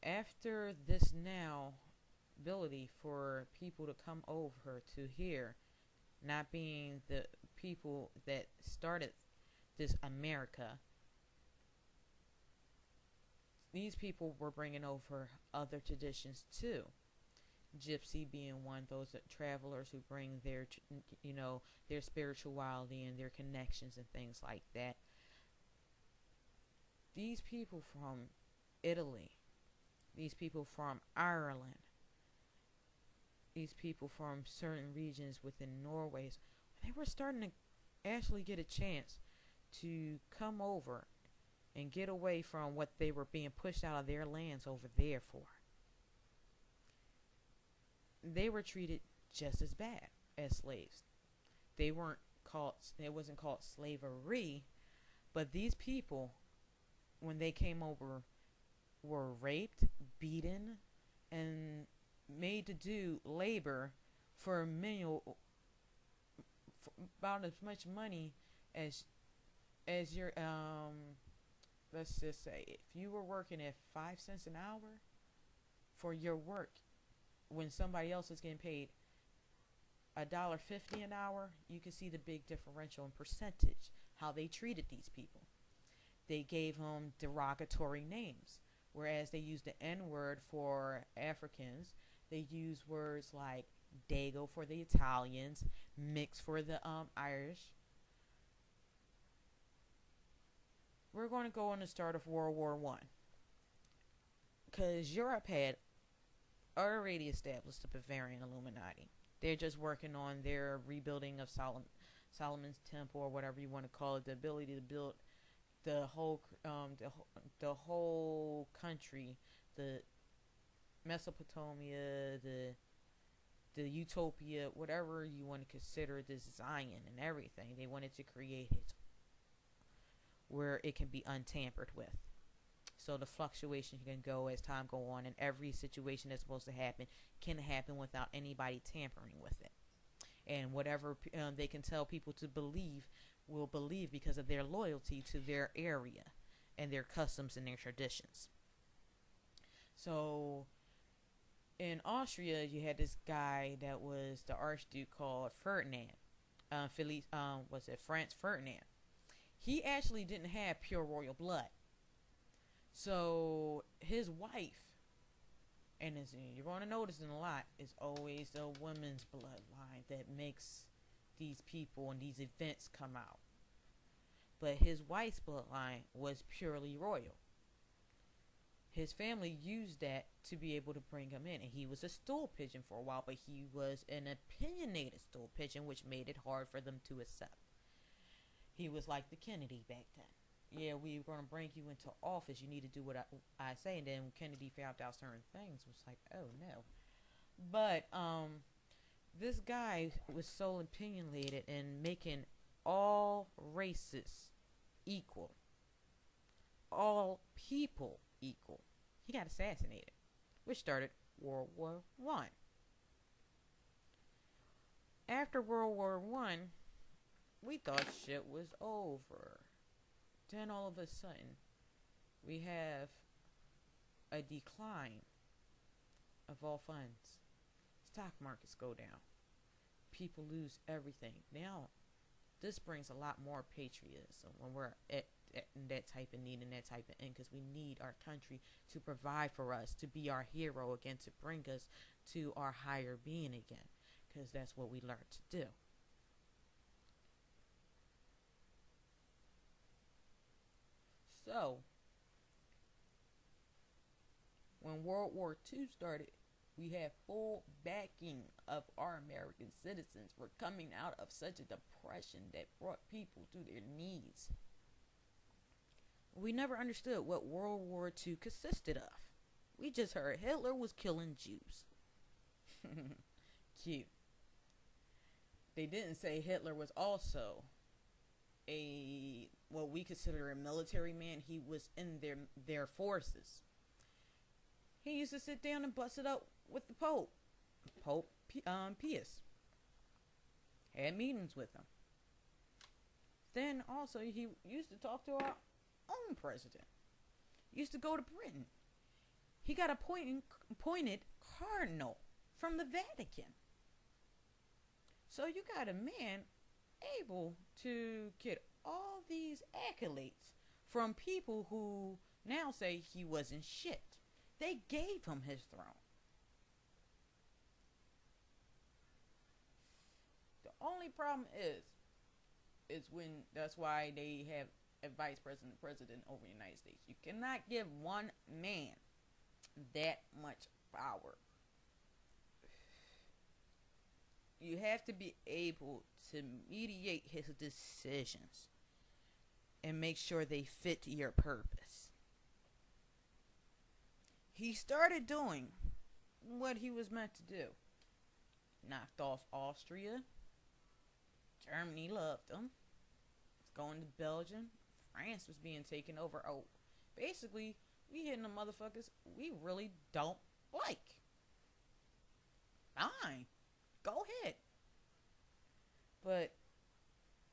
After this now ability for people to come over to here, not being the people that started this America, these people were bringing over other traditions too. Gypsy being one, those travelers who bring their, their spirituality and their connections and things like that. These people from Italy, these people from Ireland, these people from certain regions within Norway, they were starting to actually get a chance to come over and get away from what they were being pushed out of their lands over there for. They were treated just as bad as slaves. They weren't called, it wasn't called slavery, but these people, when they came over, were raped, beaten, and made to do labor for for about as much money as your let's just say if you were working at 5 cents an hour for your work, when somebody else is getting paid $1.50 an hour, you can see the big differential in percentage how they treated these people. They gave them derogatory names, whereas they used the N word for Africans. They use words like Dago for the Italians, Mix for the Irish. We're going to go on the start of World War One, because Europe had already established the Bavarian Illuminati. They're just working on their rebuilding of Solomon's Temple, or whatever you want to call it, the ability to build the whole country, the Mesopotamia, the Utopia, whatever you want to consider this Zion and everything. They wanted to create it where it can be untampered with. So the fluctuation can go as time go on, and every situation that's supposed to happen can happen without anybody tampering with it. And whatever they can tell people to believe, will believe because of their loyalty to their area and their customs and their traditions. So in Austria, you had this guy that was the Archduke called Ferdinand. Was it Franz Ferdinand? He actually didn't have pure royal blood. So his wife, and you're going to notice in a lot, is always the woman's bloodline that makes these people and these events come out. But his wife's bloodline was purely royal. His family used that to be able to bring him in, and he was a stool pigeon for a while, but he was an opinionated stool pigeon, which made it hard for them to accept. He was like the Kennedy back then. Yeah, we're going to bring you into office. You need to do what I say. And then Kennedy found out certain things. It was like, oh no. But this guy was so opinionated in making all races equal, all people equal. He got assassinated, which started World War One. After World War One, we thought shit was over. Then all of a sudden, we have a decline of all funds. Stock markets go down. People lose everything. Now, this brings a lot more patriotism when we're at that type of need and that type of end, because we need our country to provide for us, to be our hero again, to bring us to our higher being again, because that's what we learned to do. So, when World War II started, we had full backing of our American citizens. We're coming out of such a depression that brought people to their knees. We never understood what World War II consisted of. We just heard Hitler was killing Jews. Cute. They didn't say Hitler was also what we consider a military man. He was in their forces. He used to sit down and bust it up with the Pope Pius. Had meetings with him. Then also he used to talk to our own president. He used to go to Britain. He got appointed cardinal from the Vatican. So you got a man able to get all these accolades from people who now say he wasn't shit. They gave him his throne. The only problem is when that's why they have a vice president over the United States. You cannot give one man that much power. You have to be able to mediate his decisions and make sure they fit your purpose. He started doing what he was meant to do. Knocked off Austria. Germany loved him. Going to Belgium. France was being taken over. Oh, basically, we hitting the motherfuckers we really don't like. Fine. Go ahead. But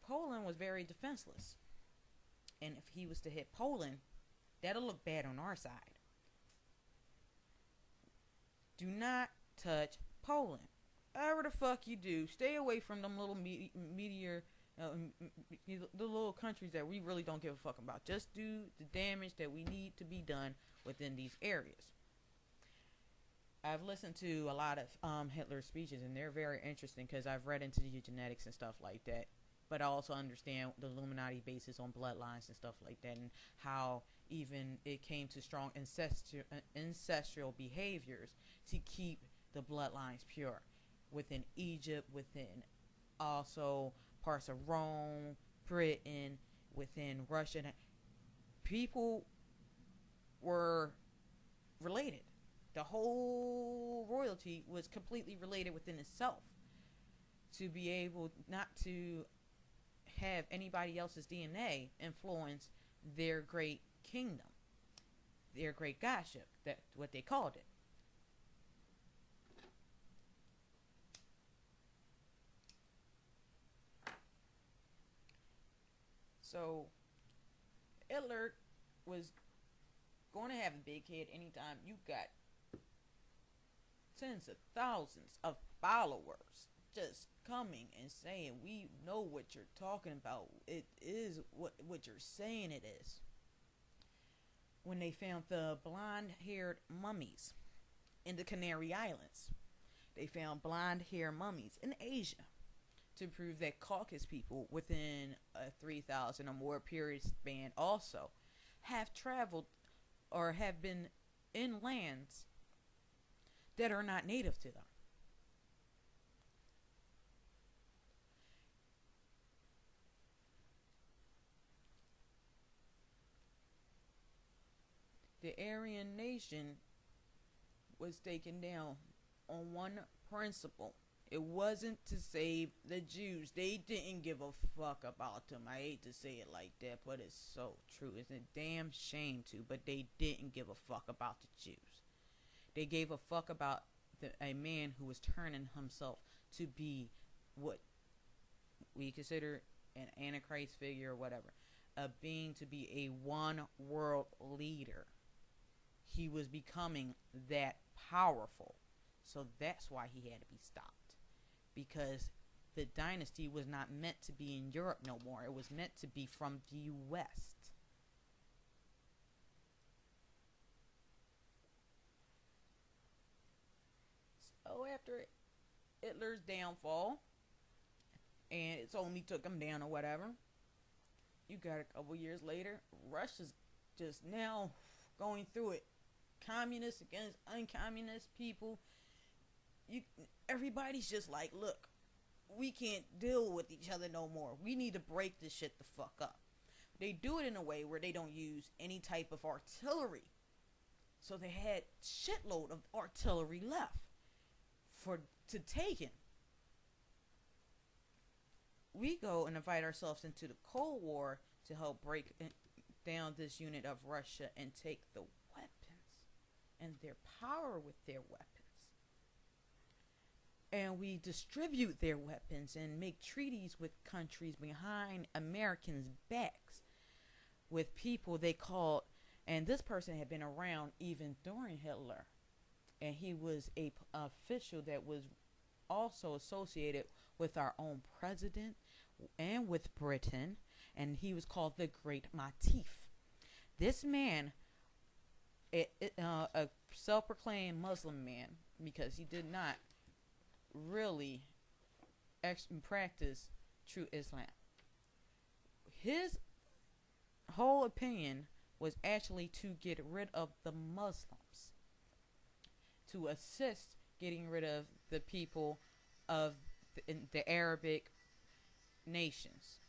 Poland was very defenseless. And if he was to hit Poland, that'll look bad on our side. Do not touch Poland. However the fuck you do, stay away from them little the little countries that we really don't give a fuck about. Just do the damage that we need to be done within these areas. I've listened to a lot of Hitler's speeches, and they're very interesting because I've read into the genetics and stuff like that. But I also understand the Illuminati basis on bloodlines and stuff like that, and how even it came to strong ancestral behaviors to keep the bloodlines pure within Egypt, within also parts of Rome, Britain, within Russia. People were related. The whole royalty was completely related within itself. To be able not to have anybody else's DNA influence their great kingdom, their great godship, that's what they called it. So Hitler was going to have a big head anytime you got tens of thousands of followers just coming and saying, we know what you're talking about. It is what you're saying it is. When they found the blonde-haired mummies in the Canary Islands, they found blonde-haired mummies in Asia to prove that Caucasus people within a 3,000 or more period span also have traveled or have been in lands that are not native to them. The Aryan nation was taken down on one principle. It wasn't to save the Jews. They didn't give a fuck about them. I hate to say it like that, but it's so true. It's a damn shame to, but they didn't give a fuck about the Jews. They gave a fuck about a man who was turning himself to be what we consider an Antichrist figure or whatever. A being to be a one world leader. He was becoming that powerful. So that's why he had to be stopped. Because the dynasty was not meant to be in Europe no more. It was meant to be from the West. So after Hitler's downfall, and it's only took him down or whatever, you got a couple years later, Russia's just now going through it. Communists against uncommunist people. Everybody's just like, look, we can't deal with each other no more. We need to break this shit the fuck up. They do it in a way where they don't use any type of artillery. So they had shitload of artillery left to take it. We go and invite ourselves into the Cold War to help break down this unit of Russia and take the weapons and their power with their weapons. And we distribute their weapons and make treaties with countries behind Americans' backs with people they called And this person had been around even during Hitler, and he was a official that was also associated with our own president and with Britain, and he was called the Great Matif. This man, a self-proclaimed Muslim man, because he did not really practice true Islam. His whole opinion was actually to get rid of the Muslims, to assist getting rid of the people of the Arabic nations.